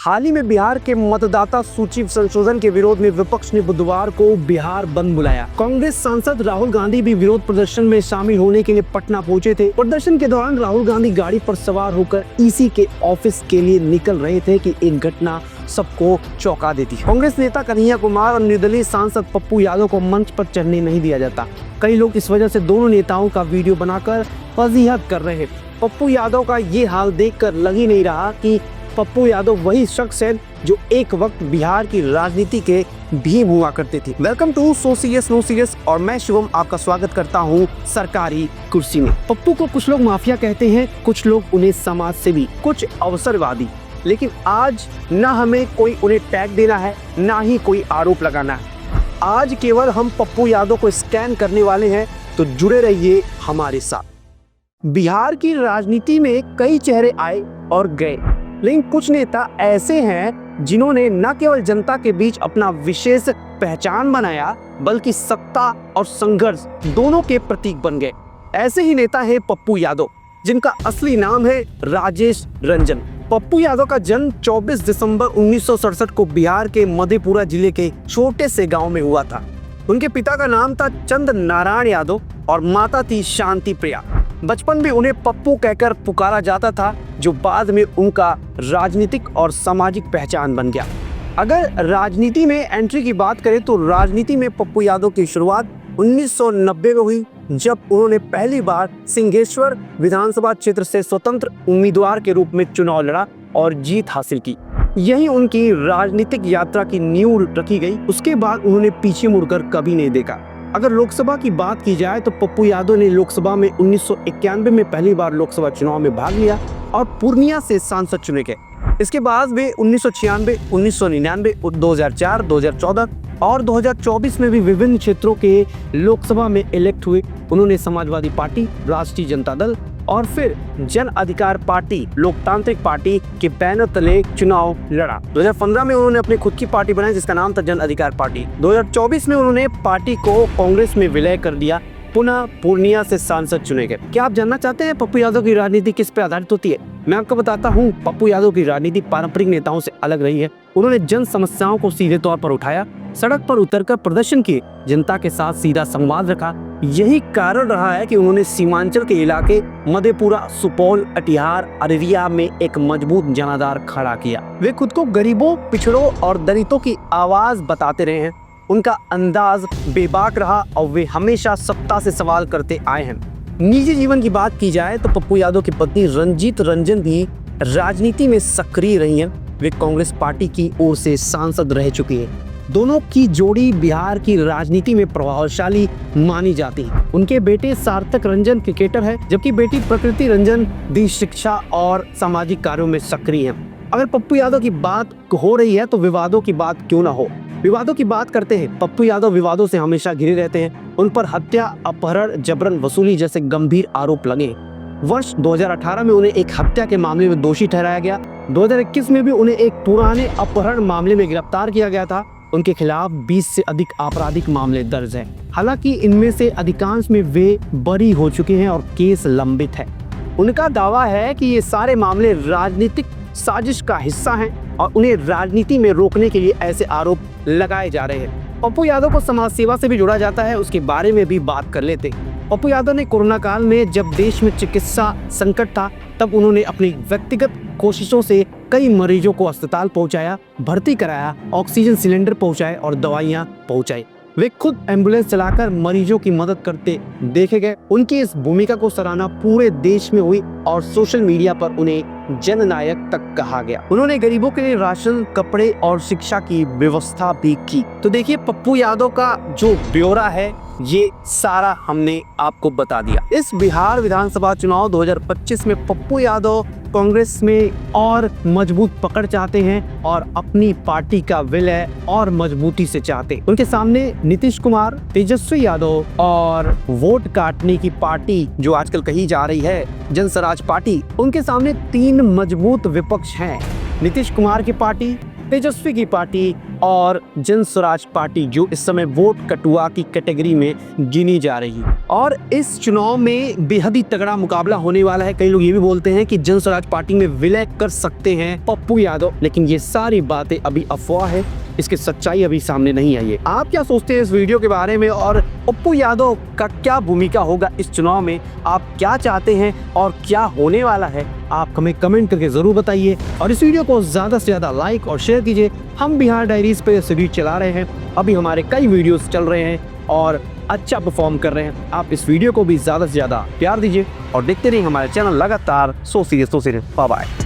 हाल ही में बिहार के मतदाता सूची संशोधन के विरोध में विपक्ष ने बुधवार को बिहार बंद बुलाया। कांग्रेस सांसद राहुल गांधी भी विरोध प्रदर्शन में शामिल होने के लिए पटना पहुंचे थे। प्रदर्शन के दौरान राहुल गांधी गाड़ी पर सवार होकर ईसी के ऑफिस के लिए निकल रहे थे कि एक घटना सबको चौंका देती है। कांग्रेस नेता कन्हैया कुमार और निर्दलीय सांसद पप्पू यादव को मंच पर चढ़ने नहीं दिया जाता। कई लोग इस वजह से दोनों नेताओं का वीडियो बनाकर फजीहत कर रहे हैं। पप्पू यादव का ये हाल देखकर लग ही नहीं रहा कि पप्पू यादव वही शख्स है जो एक वक्त बिहार की राजनीति के भीम हुआ करते थे। Welcome to so serious no serious और मैं शिवम आपका स्वागत करता हूं सरकारी कुर्सी में। पप्पू को कुछ लोग माफिया कहते हैं, कुछ लोग उन्हें समाज सेवी, कुछ अवसरवादी। लेकिन आज न हमें कोई उन्हें टैग देना है, ना ही कोई आरोप लगाना है। आज केवल हम पप्पू यादव को स्कैन करने वाले हैं, तो जुड़े रहिए हमारे साथ। बिहार की राजनीति में कई चेहरे आए और गए, लेकिन कुछ नेता ऐसे हैं जिन्होंने न केवल जनता के बीच अपना विशेष पहचान बनाया, बल्कि सत्ता और संघर्ष दोनों के प्रतीक बन गए। ऐसे ही नेता है पप्पू यादव, जिनका असली नाम है राजेश रंजन। पप्पू यादव का जन्म 24 दिसंबर 1967 को बिहार के मधेपुरा जिले के छोटे से गांव में हुआ था। उनके पिता का नाम था चंद नारायण यादव और माता थी शांति प्रिया। बचपन में उन्हें पप्पू कहकर पुकारा जाता था, जो बाद में उनका राजनीतिक और सामाजिक पहचान बन गया। अगर राजनीति में एंट्री की बात करें तो राजनीति में पप्पू यादव की शुरुआत 1990 में हुई, जब उन्होंने पहली बार सिंहेश्वर विधानसभा क्षेत्र से स्वतंत्र उम्मीदवार के रूप में चुनाव लड़ा और जीत हासिल की। यही उनकी राजनीतिक यात्रा की नींव रखी गई। उसके बाद उन्होंने पीछे मुड़कर कभी नहीं देखा। अगर लोकसभा की बात की जाए तो पप्पू यादव ने लोकसभा में 1991 में पहली बार लोकसभा चुनाव में भाग लिया और पूर्णिया से सांसद चुने गए। इसके बाद वे 1996, 1999, 2004, 2014 और 2024 में भी विभिन्न क्षेत्रों के लोकसभा में इलेक्ट हुए। उन्होंने समाजवादी पार्टी, राष्ट्रीय जनता दल और फिर जन अधिकार पार्टी, लोकतांत्रिक पार्टी के बैनर तले चुनाव लड़ा। 2015 में उन्होंने अपनी खुद की पार्टी बनाई, जिसका नाम था जन अधिकार पार्टी। 2024 में उन्होंने पार्टी को कांग्रेस में विलय कर दिया। पुनः पूर्णिया से सांसद चुने गए। क्या आप जानना चाहते हैं पप्पू यादव की राजनीति किस पे आधारित होती है? मैं आपको बताता हूँ। पप्पू यादव की राजनीति पारंपरिक नेताओं से अलग रही है। उन्होंने जन समस्याओं को सीधे तौर पर उठाया, सड़क पर उतरकर प्रदर्शन किए, जनता के साथ सीधा संवाद रखा। यही कारण रहा है कि उन्होंने सीमांचल के इलाके मधेपुरा, सुपौल, कटिहार, अररिया में एक मजबूत जनाधार खड़ा किया। वे खुद को गरीबों, पिछड़ों और दलितों की आवाज बताते रहे हैं। उनका अंदाज बेबाक रहा और वे हमेशा सत्ता से सवाल करते आए हैं। निजी जीवन की बात की जाए तो पप्पू यादव की पत्नी रंजीत रंजन भी राजनीति में सक्रिय रही हैं। वे कांग्रेस पार्टी की ओर से सांसद रह चुकी हैं। दोनों की जोड़ी बिहार की राजनीति में प्रभावशाली मानी जाती है। उनके बेटे सार्थक रंजन क्रिकेटर है, जबकि बेटी प्रकृति रंजन भी शिक्षा और सामाजिक कार्यों में सक्रिय है। अगर पप्पू यादव की बात हो रही है तो विवादों की बात क्यों ना हो। विवादों की बात करते हैं। पप्पू यादव विवादों से हमेशा घिरे रहते हैं। उन पर हत्या, अपहरण, जबरन वसूली जैसे गंभीर आरोप लगे। वर्ष 2018 में उन्हें एक हत्या के मामले में दोषी ठहराया गया। 2021 में भी उन्हें एक पुराने अपहरण मामले में गिरफ्तार किया गया था। उनके खिलाफ 20 से अधिक आपराधिक मामले दर्ज हैं। हालांकि इनमें से अधिकांश में वे बरी हो चुके हैं और केस लंबित है। उनका दावा है कि ये सारे मामले राजनीतिक साजिश का हिस्सा हैं और उन्हें राजनीति में रोकने के लिए ऐसे आरोप लगाए जा रहे हैं। पप्पू यादव को समाज सेवा से भी जोड़ा जाता है, उसके बारे में भी बात कर लेते हैं। पप्पू यादव ने कोरोना काल में जब देश में चिकित्सा संकट था, तब उन्होंने अपनी व्यक्तिगत कोशिशों से कई मरीजों को अस्पताल पहुंचाया, भर्ती कराया, ऑक्सीजन सिलेंडर पहुंचाए और दवाइयां पहुंचाई। वे खुद एम्बुलेंस चलाकर मरीजों की मदद करते देखे गए। उनकी इस भूमिका को सराहना पूरे देश में हुई और सोशल मीडिया पर उन्हें जननायक तक कहा गया। उन्होंने गरीबों के लिए राशन, कपड़े और शिक्षा की व्यवस्था भी की। तो देखिए, पप्पू यादव का जो ब्यौरा है ये सारा हमने आपको बता दिया। इस बिहार विधानसभा चुनाव 2025 में पप्पू यादव कांग्रेस में और मजबूत पकड़ चाहते हैं और अपनी पार्टी का विलय और मजबूती से चाहते हैं। उनके सामने नीतीश कुमार, तेजस्वी यादव और वोट काटने की पार्टी जो आजकल कही जा रही है जनसराज पार्टी, उनके सामने 3 मजबूत विपक्ष हैं। नीतीश कुमार की पार्टी, तेजस्वी की पार्टी और जन स्वराज पार्टी, जो इस समय वोट कटुआ की कैटेगरी में गिनी जा रही है। और इस चुनाव में बेहद ही तगड़ा मुकाबला होने वाला है। कई लोग ये भी बोलते हैं कि जन स्वराज पार्टी में विलय कर सकते हैं पप्पू यादव, लेकिन ये सारी बातें अभी अफवाह है, इसकी सच्चाई अभी सामने नहीं आई है। आप क्या सोचते हैं इस वीडियो के बारे में, और पप्पू यादव का क्या भूमिका होगा इस चुनाव में? आप क्या चाहते हैं और क्या होने वाला है, आप हमें कमेंट करके जरूर बताइए। और इस वीडियो को ज्यादा से ज्यादा लाइक और शेयर कीजिए। हम बिहार डायरीज पे सीरीज चला रहे हैं, अभी हमारे कई वीडियोस चल रहे हैं और अच्छा परफॉर्म कर रहे हैं। आप इस वीडियो को भी ज्यादा से ज्यादा प्यार दीजिए और देखते रहिए हमारे चैनल लगातार। So serious bye bye.